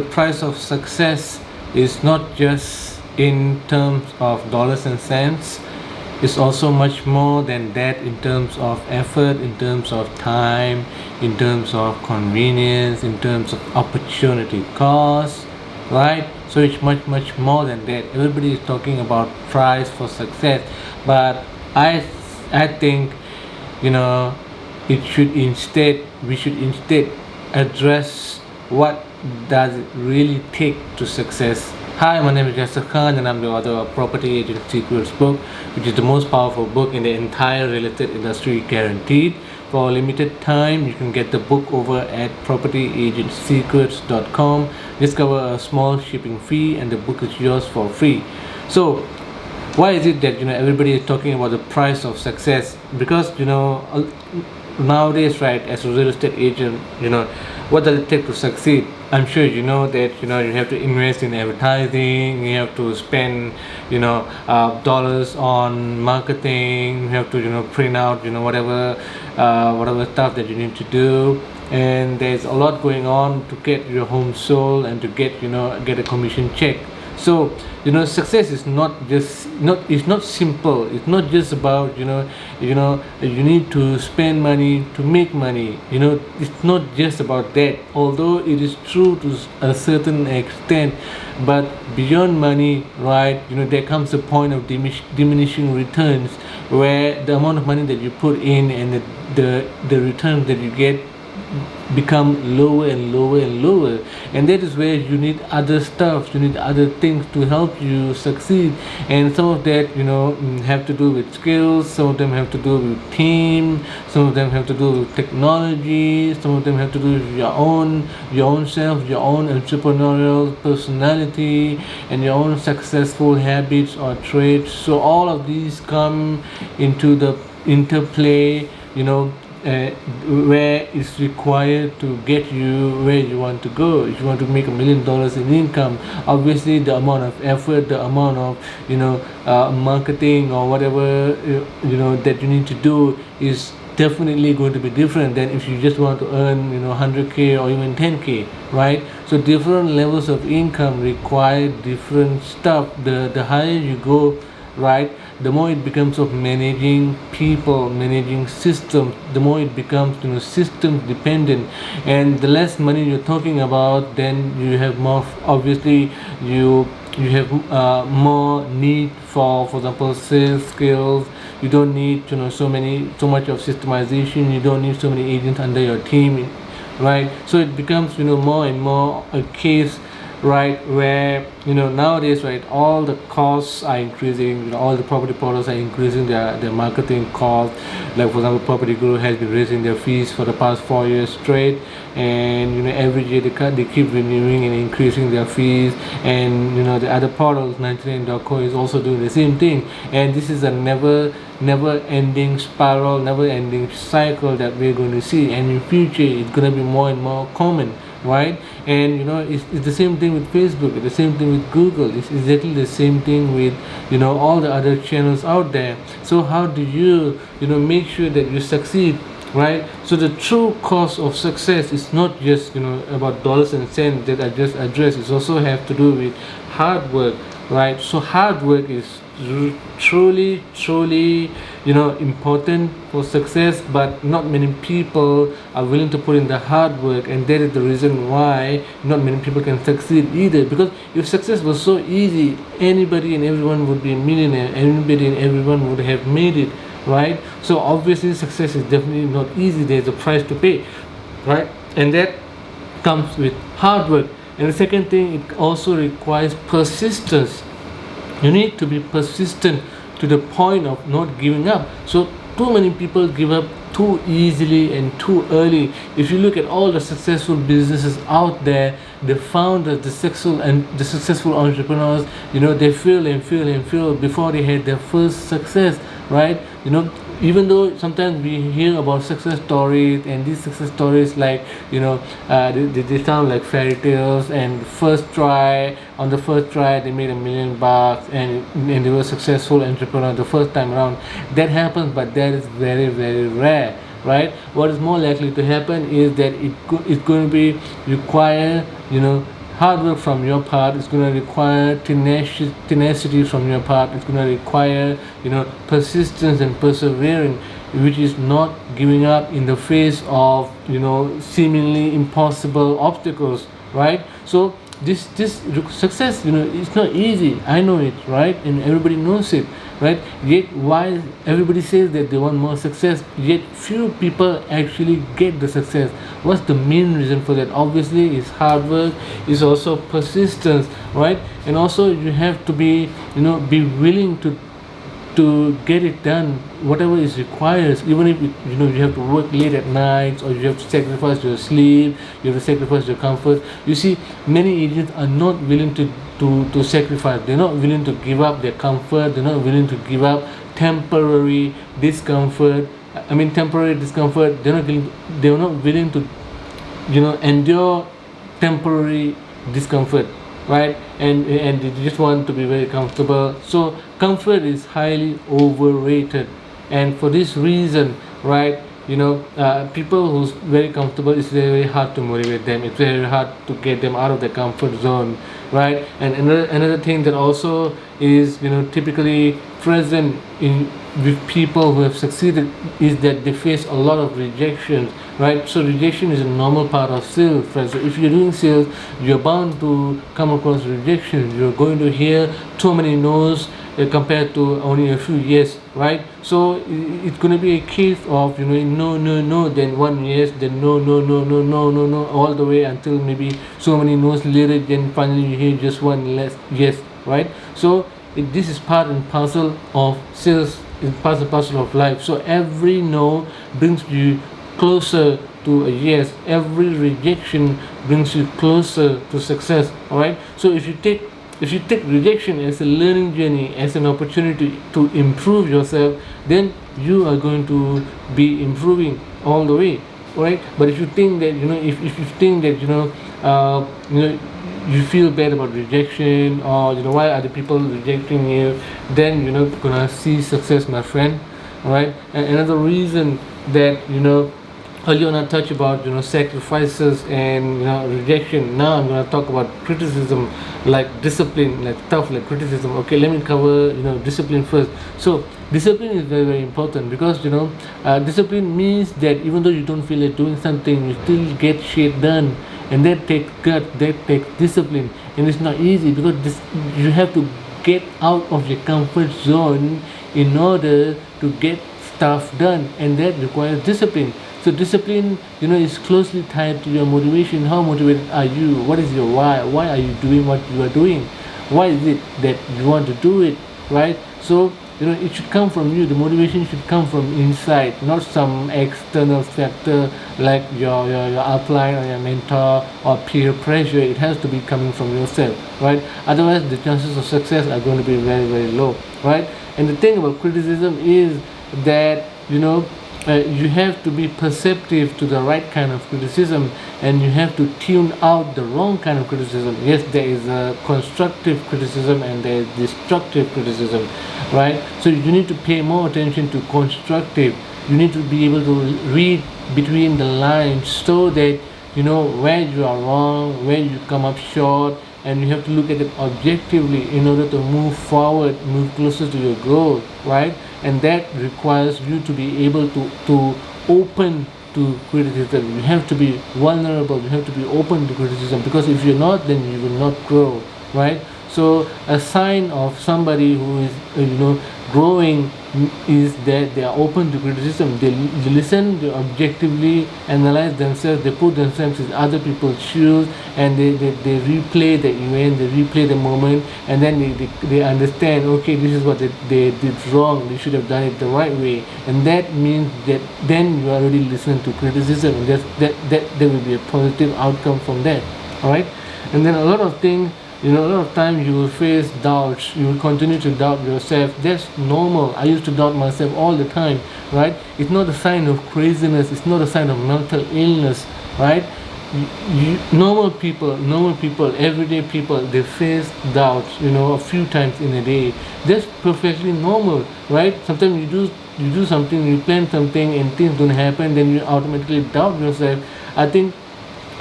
The price of success is not just in terms of dollars and cents. It's also much more than that in terms of effort, in terms of time, in terms of convenience, in terms of opportunity cost, right? So it's much more than that. Everybody is talking about price for success, but I think, you know, we should instead address what does it really take to success. Hi, my name is Yasser Khan, and I'm the author of Property Agent Secrets book, which is the most powerful book in the entire real estate industry, guaranteed. For a limited time, you can get the book over at propertyagentsecrets.com. Discover a small shipping fee, and the book is yours for free. So, why is it that everybody is talking about the price of success? Because nowadays, right, as a real estate agent, what does it take to succeed? I'm sure you know that you have to invest in advertising, you have to spend dollars on marketing, you have to print out whatever stuff that you need to do, and there's a lot going on to get your home sold and to get a commission check. So success is it's not simple. It's not just about you need to spend money to make money. It's not just about that, although it is true to a certain extent. But beyond money, right, there comes a point of diminishing returns, where the amount of money that you put in and the returns that you get become lower and lower, and that is where you need other stuff, you need other things to help you succeed. And some of that have to do with skills, some of them have to do with team, some of them have to do with technology, some of them have to do with your own self, your own entrepreneurial personality, and your own successful habits or traits. So all of these come into the interplay, where it's required to get you where you want to go. If you want to make $1 million in income, obviously the amount of effort, the amount of marketing or whatever that you need to do is definitely going to be different than if you just want to earn 100k or even 10k, right? So different levels of income require different stuff. The higher you go, right, the more it becomes of managing people, managing systems, the more it becomes system dependent. And the less money you're talking about, then you have more, obviously you have more need for example, sales skills. You don't need so much of systemization. You don't need so many agents under your team, right? So it becomes more and more a case, right, where nowadays, right, all the costs are increasing. All the property portals are increasing their marketing costs. Like for example, Property Guru has been raising their fees for the past 4 years straight, and every year they keep renewing and increasing their fees. And the other portals, 99.co, is also doing the same thing. And this is a never ending spiral, never ending cycle that we're going to see, and in future it's going to be more and more common, right? And it's the same thing with Facebook, it's the same thing with Google, it's exactly the same thing with all the other channels out there. So how do you make sure that you succeed, right? So the true cost of success is not just about dollars and cents that I just addressed. It also have to do with hard work, right? So hard work is truly important for success, but not many people are willing to put in the hard work, and that is the reason why not many people can succeed either. Because if success was so easy, anybody and everyone would be a millionaire, anybody and everyone would have made it, right? So obviously success is definitely not easy. There's a price to pay, right? And that comes with hard work. And the second thing, it also requires persistence. You need to be persistent to the point of not giving up. So too many people give up too easily and too early. If you look at all the successful businesses out there, the founders, the successful entrepreneurs, they fail before they had their first success, right? Even though sometimes we hear about success stories, and these success stories, like they sound like fairy tales, and on the first try they made $1 million, and they were successful entrepreneur the first time around. That happens, but that is very rare, right? What is more likely to happen is that it's going to be require hard work from your part. It's going to require tenacity from your part. It's going to require, persistence and persevering, which is not giving up in the face of, seemingly impossible obstacles, right? So this success, it's not easy. I know it, right? And everybody knows it, right? Yet why everybody says that they want more success, yet few people actually get the success? What's the main reason for that? Obviously it's hard work, it's also persistence, right? And also you have to be, be willing to get it done, whatever is required, even if you have to work late at night, or you have to sacrifice your sleep, you have to sacrifice your comfort. You see, many agents are not willing to sacrifice. They're not willing to give up their comfort. They're not willing to give up temporary discomfort. Temporary discomfort. They're not willing to endure temporary discomfort, right? And they just want to be very comfortable. So comfort is highly overrated, and for this reason, right, people who's very comfortable, it's very hard to motivate them. It's very hard to get them out of their comfort zone, right? And another thing that also is typically present in with people who have succeeded is that they face a lot of rejection, right? So rejection is a normal part of sales, right? So if you're doing sales, you're bound to come across rejection. You're going to hear too many no's compared to only a few yes, right? So it's going to be a case of no, then one yes, then no, all the way until maybe so many no's later, then finally you hear just one less yes, right? So this is part and parcel of sales, it's part and parcel of life. So every no brings you closer to a yes. Every rejection brings you closer to success. All right. So if you take rejection as a learning journey, as an opportunity to improve yourself, then you are going to be improving all the way. All right. But if you think that if you think that you feel bad about rejection, or why are the people rejecting you, then you're not gonna see success, my friend. All right. And another reason that earlier on I touched about sacrifices and rejection. Now I'm gonna talk about criticism, like discipline, like stuff like criticism. Okay, let me cover discipline first. So discipline is very, very important, because discipline means that even though you don't feel like doing something, you still get shit done. And that takes guts, that takes discipline, and it's not easy, because you have to get out of your comfort zone in order to get stuff done, and that requires discipline. So discipline, is closely tied to your motivation. How motivated are you? What is your why? Why are you doing what you are doing? Why is it that you want to do it, right? So it should come from you. The motivation should come from inside, not some external factor like your upline or your mentor or peer pressure. It has to be coming from yourself, right? Otherwise the chances of success are going to be very, very low, right? And the thing about criticism is that you have to be perceptive to the right kind of criticism, and you have to tune out the wrong kind of criticism. Yes, there is a constructive criticism and there is destructive criticism, right? So you need to pay more attention to constructive. You need to be able to read between the lines, so that where you are wrong, where you come up short, and you have to look at it objectively in order to move forward, move closer to your goal, right? And that requires you to be able to open to criticism. You have to be vulnerable, you have to be open to criticism, because if you're not, then you will not grow, right? So a sign of somebody who is growing is that they are open to criticism. They listen, they objectively analyze themselves, they put themselves in other people's shoes, and they replay the event, they replay the moment, and then they understand, okay, this is what they did wrong, they should have done it the right way. And that means that then you already listen to criticism, and that there will be a positive outcome from that. All right. And then a lot of things, a lot of times you will face doubts. You will continue to doubt yourself. That's normal. I used to doubt myself all the time, right? It's not a sign of craziness. It's not a sign of mental illness, right? Normal people, everyday people, they face doubts, a few times in a day. That's perfectly normal, right? Sometimes you do something, you plan something, and things don't happen, then you automatically doubt yourself. I think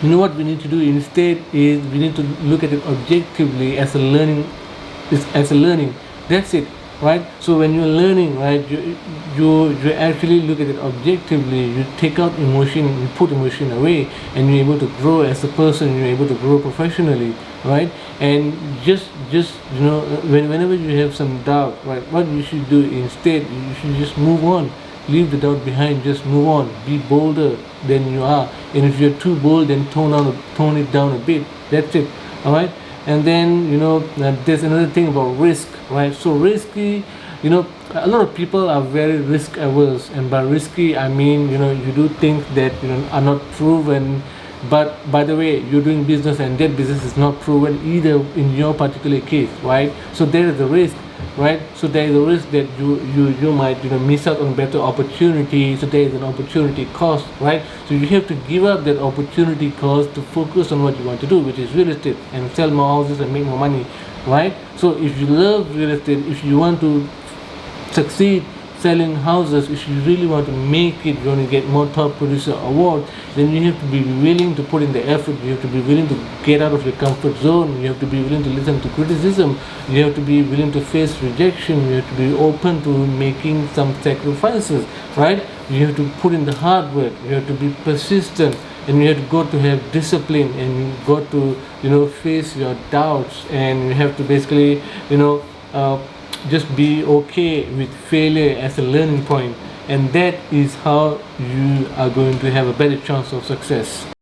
You know what we need to do instead is we need to look at it objectively as a learning, as a learning. That's it, right? So when you're learning, right, you actually look at it objectively. You take out emotion, you put emotion away, and you're able to grow as a person. You're able to grow professionally, right? And just whenever you have some doubt, right, what you should do instead, you should just move on. Leave the doubt behind, just move on. Be bolder than you are. And if you're too bold, then tone it down a bit. That's it. All right. And then there's another thing about risk, right? So risky, a lot of people are very risk averse, and by risky I mean you do things that are not proven. But by the way, you're doing business and that business is not proven either in your particular case, right? So there is a risk, right? So there is a risk that you might miss out on better opportunity. So there is an opportunity cost, right? So you have to give up that opportunity cost to focus on what you want to do, which is real estate, and sell more houses and make more money, right? So if you love real estate, if you want to succeed selling houses, if you really want to make it, you want to get more top producer award, then you have to be willing to put in the effort. You have to be willing to get out of your comfort zone. You have to be willing to listen to criticism. You have to be willing to face rejection. You have to be open to making some sacrifices, right? You have to put in the hard work. You have to be persistent, and you have got to have discipline, and you got to face your doubts, and you have to basically just be okay with failure as a learning point, and that is how you are going to have a better chance of success.